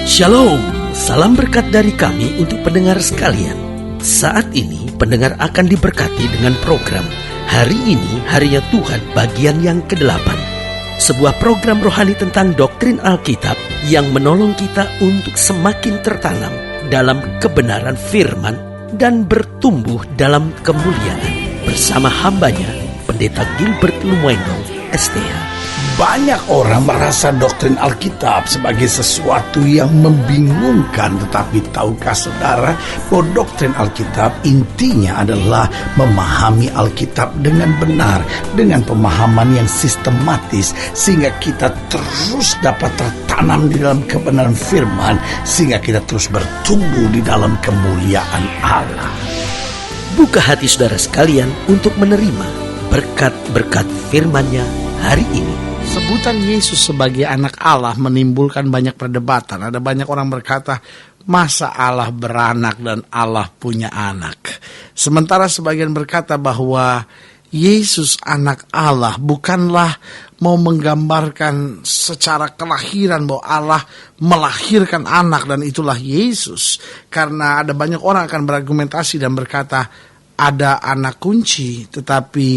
Shalom, salam berkat dari kami untuk pendengar sekalian. Saat ini pendengar akan diberkati dengan program Hari Ini Harinya Tuhan bagian yang ke-8. Sebuah program rohani tentang doktrin Alkitab yang menolong kita untuk semakin tertanam dalam kebenaran firman dan bertumbuh dalam kemuliaan. Bersama hambanya, Pendeta Gilbert Lumuendo, STH. Banyak orang merasa doktrin Alkitab sebagai sesuatu yang membingungkan. Tetapi tahukah saudara bahwa doktrin Alkitab intinya adalah memahami Alkitab dengan benar, dengan pemahaman yang sistematis, sehingga kita terus dapat tertanam di dalam kebenaran firman, sehingga kita terus bertumbuh di dalam kemuliaan Allah. Buka hati saudara sekalian untuk menerima berkat-berkat firman-Nya hari ini. Sebutan Yesus sebagai anak Allah menimbulkan banyak perdebatan. Ada banyak orang berkata, masa Allah beranak dan Allah punya anak? Sementara sebagian berkata bahwa Yesus anak Allah bukanlah mau menggambarkan secara kelahiran bahwa Allah melahirkan anak dan itulah Yesus. Karena ada banyak orang akan berargumentasi dan berkata, ada anak kunci tetapi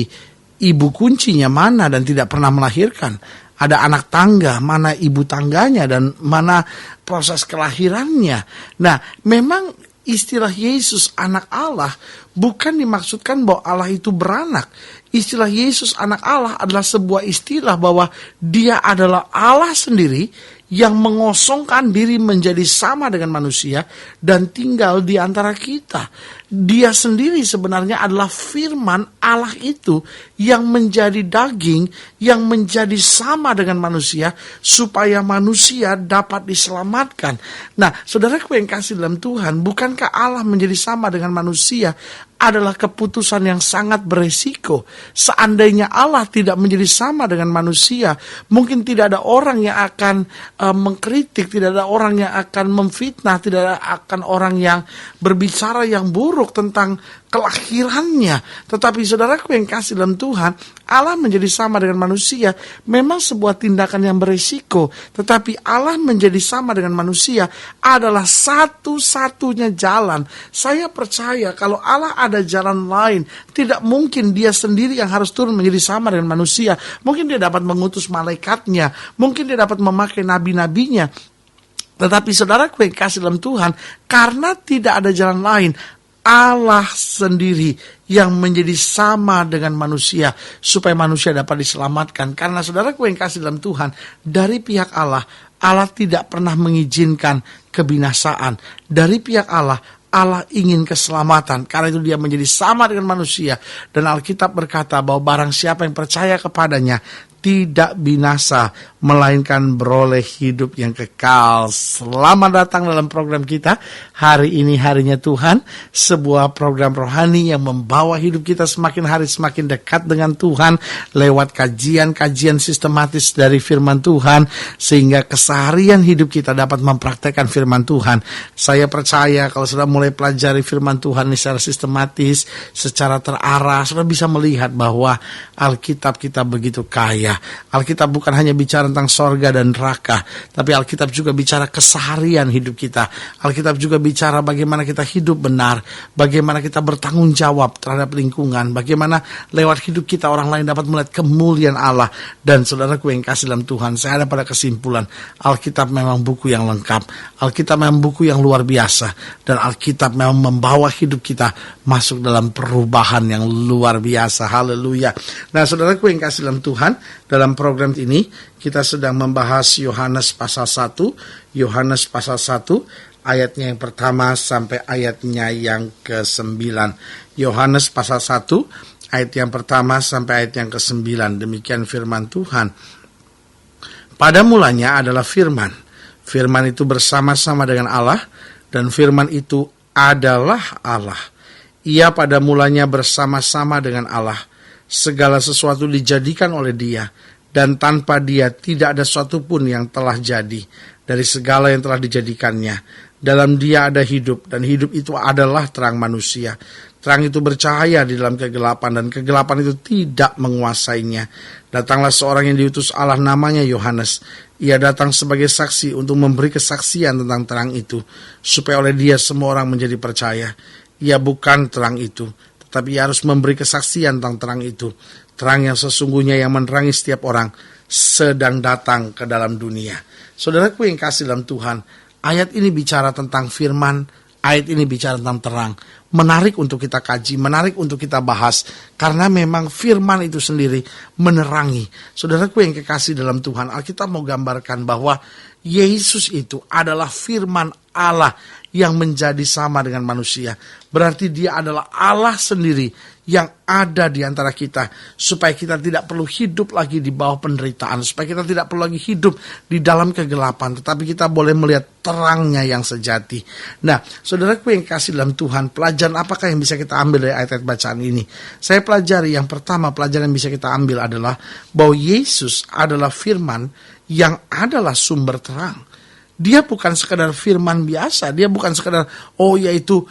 ibu kuncinya mana dan tidak pernah melahirkan. Ada anak tangga, mana ibu tangganya dan mana proses kelahirannya. Nah, memang istilah Yesus anak Allah bukan dimaksudkan bahwa Allah itu beranak. Istilah Yesus anak Allah adalah sebuah istilah bahwa dia adalah Allah sendiri yang mengosongkan diri menjadi sama dengan manusia dan tinggal di antara kita. Dia sendiri sebenarnya adalah firman Allah itu yang menjadi daging, yang menjadi sama dengan manusia supaya manusia dapat diselamatkan. Nah, saudaraku yang kasih dalam Tuhan, bukankah Allah menjadi sama dengan manusia adalah keputusan yang sangat beresiko. Seandainya Allah tidak menjadi sama dengan manusia, mungkin tidak ada orang yang akan mengkritik, tidak ada orang yang akan memfitnah, tidak akan orang yang berbicara yang buruk tentang kelahirannya. Tetapi saudaraku yang kasih dalam Tuhan, Allah menjadi sama dengan manusia memang sebuah tindakan yang beresiko. Tetapi Allah menjadi sama dengan manusia adalah satu-satunya jalan. Saya percaya kalau Allah ada jalan lain, tidak mungkin dia sendiri yang harus turun menjadi sama dengan manusia. Mungkin dia dapat mengutus malaikatnya, mungkin dia dapat memakai nabi-nabinya. Tetapi saudaraku yang kasih dalam Tuhan, karena tidak ada jalan lain, Allah sendiri yang menjadi sama dengan manusia supaya manusia dapat diselamatkan. Karena saudaraku yang kasih dalam Tuhan, dari pihak Allah, Allah tidak pernah mengizinkan kebinasaan. Dari pihak Allah, Allah ingin keselamatan. Karena itu dia menjadi sama dengan manusia. Dan Alkitab berkata bahwa barang siapa yang percaya kepadanya tidak binasa, melainkan beroleh hidup yang kekal. Selamat datang dalam program kita. Hari ini harinya Tuhan, sebuah program rohani yang membawa hidup kita semakin hari semakin dekat dengan Tuhan lewat kajian-kajian sistematis dari firman Tuhan, sehingga keseharian hidup kita dapat mempraktekkan firman Tuhan. Saya percaya kalau sudah mulai pelajari firman Tuhan secara sistematis, secara terarah, sudah bisa melihat bahwa Alkitab kita begitu kaya. Alkitab bukan hanya bicara tentang sorga dan neraka, tapi Alkitab juga bicara keseharian hidup kita. Alkitab juga bicara bagaimana kita hidup benar, bagaimana kita bertanggung jawab terhadap lingkungan, bagaimana lewat hidup kita orang lain dapat melihat kemuliaan Allah. Dan saudaraku yang kasih dalam Tuhan, saya ada pada kesimpulan, Alkitab memang buku yang lengkap, Alkitab memang buku yang luar biasa, dan Alkitab memang membawa hidup kita masuk dalam perubahan yang luar biasa. Haleluya. Nah, saudaraku yang kasih dalam Tuhan, dalam program ini kita sedang membahas Yohanes pasal 1, Yohanes pasal 1 ayatnya yang pertama sampai ayatnya yang ke-9. Yohanes pasal 1 ayat yang pertama sampai ayat yang ke-9. Demikian firman Tuhan. Pada mulanya adalah firman. Firman itu bersama-sama dengan Allah, dan firman itu adalah Allah. Ia pada mulanya bersama-sama dengan Allah. Segala sesuatu dijadikan oleh Dia, dan tanpa Dia tidak ada sesuatu pun yang telah jadi dari segala yang telah dijadikannya. Dalam Dia ada hidup, dan hidup itu adalah terang manusia. Terang itu bercahaya di dalam kegelapan dan kegelapan itu tidak menguasainya. Datanglah seorang yang diutus Allah, namanya Yohanes. Ia datang sebagai saksi untuk memberi kesaksian tentang terang itu, supaya oleh dia semua orang menjadi percaya. Ia bukan terang itu, tetapi ia harus memberi kesaksian tentang terang itu. Terang yang sesungguhnya yang menerangi setiap orang sedang datang ke dalam dunia. Saudaraku yang kasih dalam Tuhan, ayat ini bicara tentang firman, ayat ini bicara tentang terang. Menarik untuk kita kaji, menarik untuk kita bahas, karena memang firman itu sendiri menerangi. Saudaraku yang kekasih dalam Tuhan, Alkitab mau gambarkan bahwa Yesus itu adalah firman Allah yang menjadi sama dengan manusia. Berarti dia adalah Allah sendiri yang ada di antara kita, supaya kita tidak perlu hidup lagi di bawah penderitaan, supaya kita tidak perlu lagi hidup di dalam kegelapan, tetapi kita boleh melihat terangnya yang sejati. Nah, saudaraku yang kasih dalam Tuhan, pelajaran apakah yang bisa kita ambil dari ayat-ayat bacaan ini? Saya pelajari yang pertama, pelajaran yang bisa kita ambil adalah bahwa Yesus adalah firman yang adalah sumber terang. Dia bukan sekedar firman biasa, dia bukan sekedar yaitu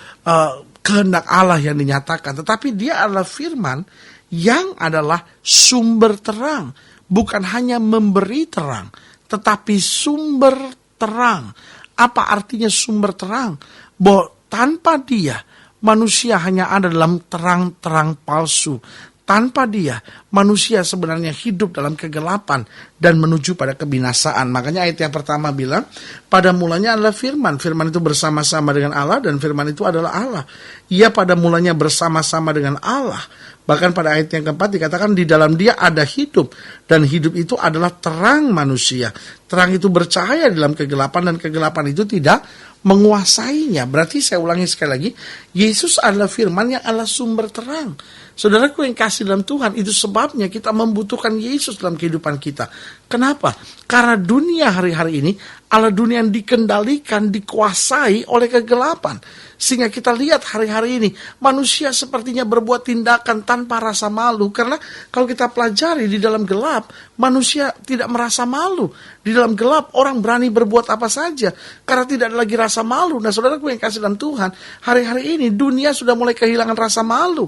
kehendak Allah yang dinyatakan, tetapi dia adalah firman yang adalah sumber terang. Bukan hanya memberi terang, tetapi sumber terang. Apa artinya sumber terang? Bahwa tanpa dia, manusia hanya ada dalam terang-terang palsu. Tanpa dia, manusia sebenarnya hidup dalam kegelapan dan menuju pada kebinasaan. Makanya ayat yang pertama bilang, pada mulanya adalah firman. Firman itu bersama-sama dengan Allah dan firman itu adalah Allah. Ia pada mulanya bersama-sama dengan Allah. Bahkan pada ayat yang keempat dikatakan di dalam dia ada hidup. Dan hidup itu adalah terang manusia. Terang itu bercahaya dalam kegelapan dan kegelapan itu tidak menguasainya. Berarti saya ulangi sekali lagi, Yesus adalah firman yang adalah sumber terang. Saudaraku yang kasih dalam Tuhan, itu sebabnya kita membutuhkan Yesus dalam kehidupan kita. Kenapa? Karena dunia hari-hari ini adalah dunia yang dikendalikan, dikuasai oleh kegelapan. Sehingga kita lihat hari-hari ini, manusia sepertinya berbuat tindakan tanpa rasa malu. Karena kalau kita pelajari di dalam gelap, manusia tidak merasa malu. Di dalam gelap, orang berani berbuat apa saja. Karena tidak ada lagi rasa malu. Nah, saudaraku yang kasih dalam Tuhan, hari-hari ini dunia sudah mulai kehilangan rasa malu.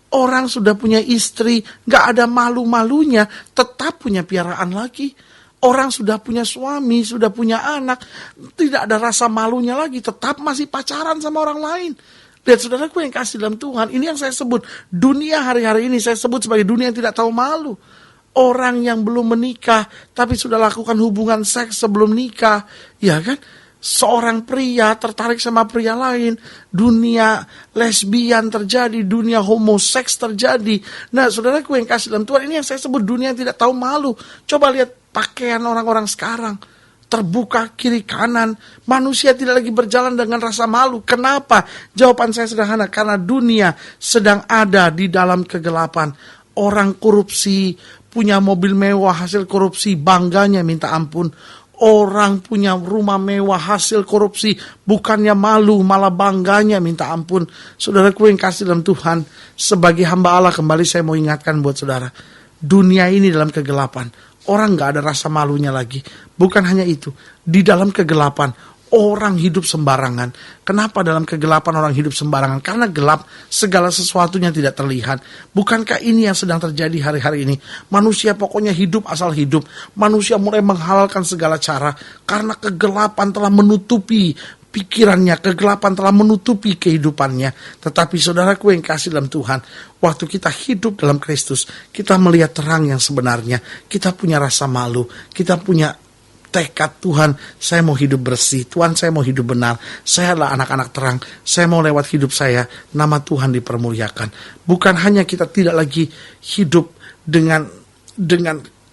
Orang sudah punya istri, gak ada malu-malunya, tetap punya piaraan lagi. Orang sudah punya suami, sudah punya anak, tidak ada rasa malunya lagi, tetap masih pacaran sama orang lain. Lihat saudaraku yang kasih dalam Tuhan, ini yang saya sebut, dunia hari-hari ini saya sebut sebagai dunia yang tidak tahu malu. Orang yang belum menikah, tapi sudah lakukan hubungan seks sebelum nikah, ya kan? Seorang pria tertarik sama pria lain, dunia lesbian terjadi, dunia homoseks terjadi. Nah, saudaraku yang kasih dalam Tuhan, ini yang saya sebut dunia yang tidak tahu malu. Coba lihat pakaian orang-orang sekarang, terbuka kiri kanan, manusia tidak lagi berjalan dengan rasa malu. Kenapa? Jawaban saya sederhana, karena dunia sedang ada di dalam kegelapan. Orang korupsi, punya mobil mewah hasil korupsi, bangganya minta ampun. Orang punya rumah mewah hasil korupsi, bukannya malu, malah bangganya minta ampun. Saudaraku yang kasih dalam Tuhan, sebagai hamba Allah, kembali saya mau ingatkan buat saudara, dunia ini dalam kegelapan, orang gak ada rasa malunya lagi. Bukan hanya itu, di dalam kegelapan, orang hidup sembarangan. Kenapa dalam kegelapan orang hidup sembarangan? Karena gelap, segala sesuatunya tidak terlihat. Bukankah ini yang sedang terjadi hari-hari ini? Manusia pokoknya hidup asal hidup. Manusia mulai menghalalkan segala cara. Karena kegelapan telah menutupi pikirannya, kegelapan telah menutupi kehidupannya. Tetapi saudaraku yang kasih dalam Tuhan, waktu kita hidup dalam Kristus, kita melihat terang yang sebenarnya. Kita punya rasa malu, kita punya tekad, Tuhan, saya mau hidup bersih, Tuhan, saya mau hidup benar, saya adalah anak-anak terang, saya mau lewat hidup saya, nama Tuhan dipermuliakan. Bukan hanya kita tidak lagi hidup dengan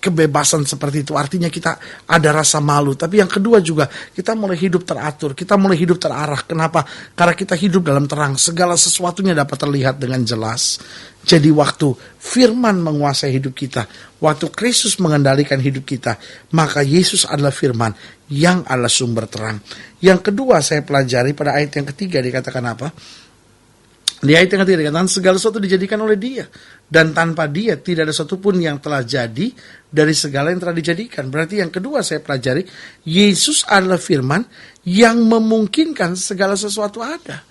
kebebasan seperti itu, artinya kita ada rasa malu, tapi yang kedua juga, kita mulai hidup teratur, kita mulai hidup terarah. Kenapa? Karena kita hidup dalam terang, segala sesuatunya dapat terlihat dengan jelas. Jadi waktu firman menguasai hidup kita, waktu Kristus mengendalikan hidup kita, maka Yesus adalah firman yang adalah sumber terang. Yang kedua saya pelajari pada ayat yang ketiga dikatakan apa? Di ayat yang ketiga dikatakan segala sesuatu dijadikan oleh dia. Dan tanpa dia tidak ada satupun yang telah jadi dari segala yang telah dijadikan. Berarti yang kedua saya pelajari, Yesus adalah firman yang memungkinkan segala sesuatu ada.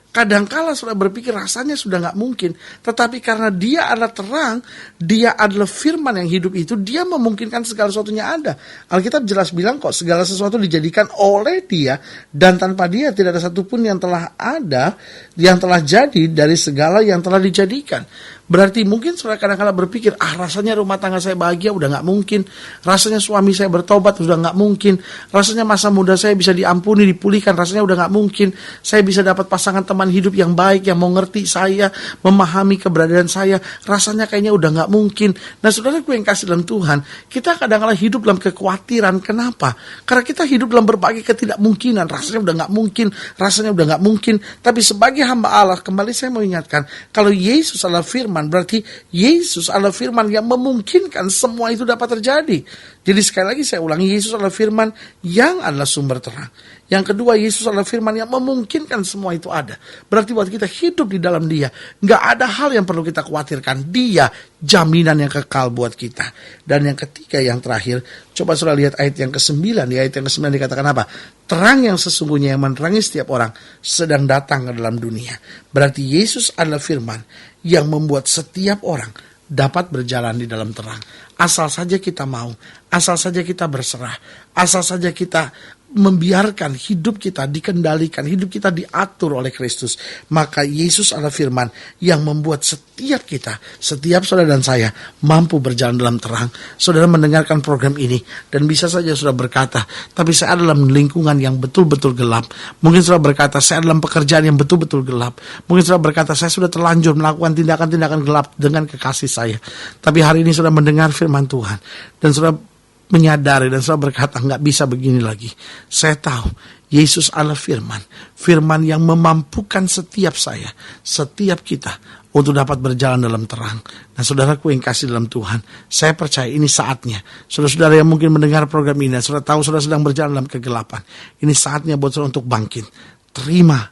Kadangkala saudara berpikir rasanya sudah nggak mungkin, tetapi karena dia adalah terang, dia adalah firman yang hidup itu, dia memungkinkan segala sesuatunya ada. Alkitab jelas bilang kok segala sesuatu dijadikan oleh dia, dan tanpa dia tidak ada satupun yang telah ada, yang telah jadi dari segala yang telah dijadikan. Berarti mungkin saudara kadang-kala berpikir, rasanya rumah tangga saya bahagia udah gak mungkin, rasanya suami saya bertobat udah gak mungkin, rasanya masa muda saya bisa diampuni, dipulihkan, rasanya udah gak mungkin, saya bisa dapat pasangan teman hidup yang baik, yang mau ngerti saya, memahami keberadaan saya, rasanya kayaknya udah gak mungkin. Nah saudaraku yang kasih dalam Tuhan, kita kadang-kala hidup dalam kekhawatiran. Kenapa? Karena kita hidup dalam berbagai ketidakmungkinan, rasanya udah gak mungkin, rasanya udah gak mungkin. Tapi sebagai hamba Allah, kembali saya mau ingatkan, kalau Yesus adalah firman, berarti Yesus adalah firman yang memungkinkan semua itu dapat terjadi. Jadi sekali lagi saya ulangi, Yesus adalah firman yang adalah sumber terang. Yang kedua, Yesus adalah firman yang memungkinkan semua itu ada. Berarti buat kita hidup di dalam dia, gak ada hal yang perlu kita khawatirkan. Dia jaminan yang kekal buat kita. Dan yang ketiga, yang terakhir, coba saudara lihat ayat yang ke-9. Di ayat yang ke-9 dikatakan apa? Terang yang sesungguhnya yang menerangi setiap orang sedang datang ke dalam dunia. Berarti Yesus adalah firman yang membuat setiap orang dapat berjalan di dalam terang. Asal saja kita mau, asal saja kita berserah, asal saja kita membiarkan hidup kita dikendalikan, hidup kita diatur oleh Kristus. Maka Yesus adalah firman yang membuat setiap kita, setiap saudara dan saya mampu berjalan dalam terang. Saudara mendengarkan program ini dan bisa saja saudara berkata, tapi saya adalah dalam lingkungan yang betul-betul gelap. Mungkin saudara berkata, saya dalam pekerjaan yang betul-betul gelap. Mungkin saudara berkata, saya sudah terlanjur melakukan tindakan-tindakan gelap dengan kekasih saya. Tapi hari ini saudara mendengar firman Tuhan dan saudara menyadari dan saudara berkata, nggak bisa begini lagi. Saya tahu Yesus adalah firman, firman yang memampukan setiap saya, setiap kita untuk dapat berjalan dalam terang. Nah saudaraku yang kasih dalam Tuhan, saya percaya ini saatnya. Saudara-saudara yang mungkin mendengar program ini, saudara tahu saudara sedang berjalan dalam kegelapan, ini saatnya buat saudara untuk bangkit. Terima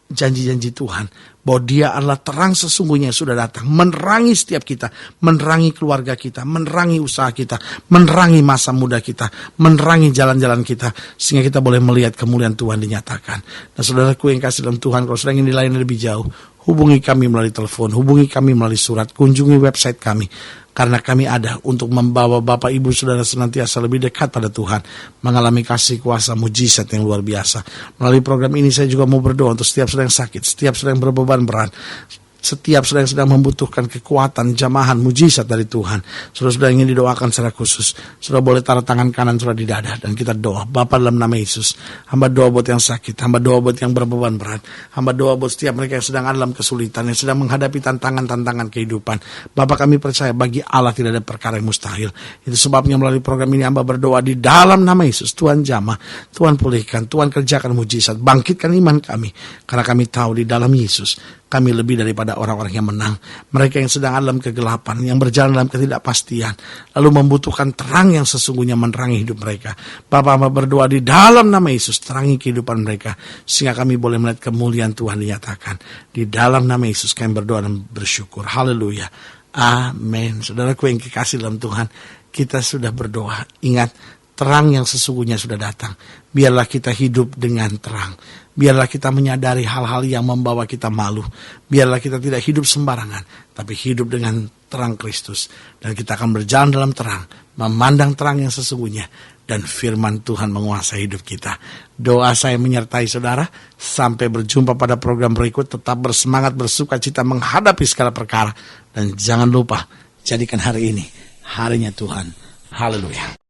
janji-janji Tuhan bahwa dia adalah terang sesungguhnya yang sudah datang, menerangi setiap kita, menerangi keluarga kita, menerangi usaha kita, menerangi masa muda kita, menerangi jalan-jalan kita, sehingga kita boleh melihat kemuliaan Tuhan dinyatakan. Nah saudaraku yang kasih dalam Tuhan, kalau saudara ingin dilayani lebih jauh, hubungi kami melalui telepon, hubungi kami melalui surat, kunjungi website kami. Karena kami ada untuk membawa Bapak Ibu Saudara senantiasa lebih dekat pada Tuhan, mengalami kasih kuasa mujizat yang luar biasa. Melalui program ini saya juga mau berdoa untuk setiap saudara yang sakit, setiap saudara yang berbeban berat, setiap saudara yang sedang membutuhkan kekuatan, jamahan, mujizat dari Tuhan. Saudara-saudara ingin didoakan secara khusus, saudara boleh taruh tangan kanan saudara di dada dan kita doa. Bapa dalam nama Yesus, hamba doa buat yang sakit, hamba doa buat yang berbeban berat, hamba doa buat setiap mereka yang sedang ada dalam kesulitan, yang sedang menghadapi tantangan-tantangan kehidupan. Bapa kami percaya bagi Allah tidak ada perkara yang mustahil. Itu sebabnya melalui program ini hamba berdoa di dalam nama Yesus. Tuhan jamah, Tuhan pulihkan, Tuhan kerjakan mujizat, bangkitkan iman kami. Karena kami tahu di dalam Yesus kami lebih daripada orang-orang yang menang. Mereka yang sedang dalam kegelapan, yang berjalan dalam ketidakpastian, lalu membutuhkan terang yang sesungguhnya menerangi hidup mereka. Bapa, hamba berdoa di dalam nama Yesus, terangi kehidupan mereka, sehingga kami boleh melihat kemuliaan Tuhan dinyatakan. Di dalam nama Yesus kami berdoa dan bersyukur. Haleluya. Amin. Saudaraku yang kekasih dalam Tuhan, kita sudah berdoa. Ingat, terang yang sesungguhnya sudah datang. Biarlah kita hidup dengan terang. Biarlah kita menyadari hal-hal yang membawa kita malu. Biarlah kita tidak hidup sembarangan, tapi hidup dengan terang Kristus. Dan kita akan berjalan dalam terang, memandang terang yang sesungguhnya, dan firman Tuhan menguasai hidup kita. Doa saya menyertai saudara. Sampai berjumpa pada program berikut. Tetap bersemangat, bersukacita menghadapi segala perkara. Dan jangan lupa, jadikan hari ini harinya Tuhan. Haleluya.